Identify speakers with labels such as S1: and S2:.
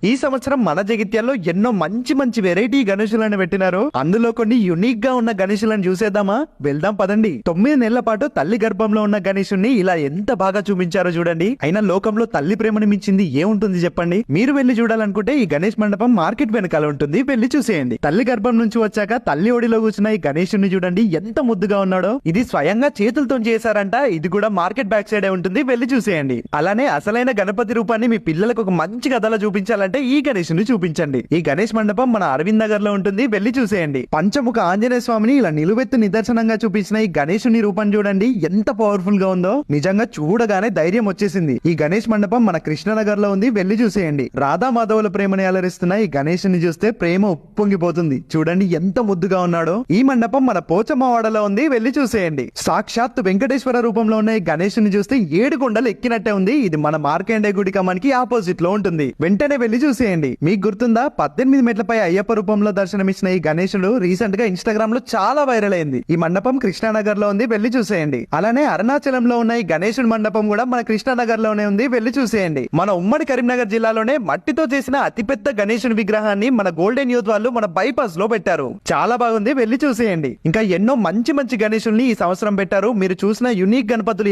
S1: ఈ సంవత్సరం మన జగిత్యాల్లో ఎన్నో మంచి మంచి వెరైటీ గణేశులను పెట్టినారు. అందులో కొన్ని యునిక్ గా ఉన్న గణేశులను చూసేద్దామా? వెళ్దాం పదండి. 9 నెలల పాటు తల్లి గర్భంలో ఉన్న గణేశుణ్ణి ఇలా ఎంత బాగా చూపించారో చూడండి. అయినా లోకంలో తల్లి ప్రేమను మించింది ఏముంటుంది చెప్పండి. మీరు వెళ్లి చూడాలనుకుంటే ఈ గణేష్ మండపం మార్కెట్ వెనకాల ఉంటుంది, వెళ్లి చూసేయండి. తల్లి గర్భం నుంచి వచ్చాక తల్లి ఒడిలో కూర్చున్న ఈ గణేశుణ్ణి చూడండి ఎంత ముద్దుగా ఉన్నాడో. ఇది స్వయంగా చేతులతో చేశారంట. ఇది కూడా మార్కెట్ బ్యాక్ సైడ్ ఉంటుంది, వెళ్లి చూసేయండి. అలానే అసలైన గణపతి రూపాన్ని మీ పిల్లలకు ఒక మంచి కథలో చూపించాలంటే ఈ గణేశుని చూపించండి. ఈ గణేష్ మండపం మన అరవింద్ నగర్ లో ఉంటుంది, వెళ్లి చూసేయండి. పంచముఖ ఆంజనేయ స్వామిని ఇలా నిలువెత్తు నిదర్శనంగా చూపించిన ఈ గణేశుని రూపం చూడండి ఎంత పవర్ఫుల్ గా ఉందో. నిజంగా చూడగానే ధైర్యం వచ్చేసింది. ఈ గణేష్ మండపం మన కృష్ణనగర్ లో ఉంది, వెళ్లి చూసేయండి. రాధా మాధవుల ప్రేమని అలరిస్తున్న ఈ గణేశుని చూస్తే ప్రేమ ఉప్పొంగిపోతుంది. చూడండి ఎంత ముద్దుగా ఉన్నాడో. ఈ మండపం మన పోచమ్మవాడలో ఉంది, వెళ్లి చూసేయండి. సాక్షాత్ వెంకటేశ్వర రూపంలో ఉన్న ఈ గణేశుని చూస్తే 7 కొండలు ఎక్కినట్టే ఉంది. ఇది మన మార్కండే గుడి కమానికి ఆపోజిట్ లో ఉంటుంది. వెంటనే వెళ్లి చూసేయండి. మీకు గుర్తుందా 18 మెట్లపై అయ్యప్ప రూపంలో దర్శనమిచ్చిన ఈ గణేశుడు రీసెంట్ గా ఇన్స్టాగ్రామ్ లో చాలా వైరల్ అయింది. ఈ మండపం కృష్ణానగర్ లో ఉంది, వెళ్లి చూసేయండి. అలానే అరుణాచలంలో ఉన్న ఈ గణేశుడి మండపం కూడా మన కృష్ణానగర్ లోనే ఉంది, వెళ్లి చూసేయండి. మన ఉమ్మడి కరీంనగర్ జిల్లాలోనే మట్టితో చేసిన అతిపెద్ద గణేశుని విగ్రహాన్ని మన గోల్డెన్ యూత్ వాళ్ళు మన బైపాస్ లో పెట్టారు. చాలా బాగుంది, వెళ్లి చూసేయండి. ఇంకా ఎన్నో మంచి మంచి గణేశుల్ని ఈ సంవత్సరం పెట్టారు. మీరు చూసిన యునిక్ గణపతులు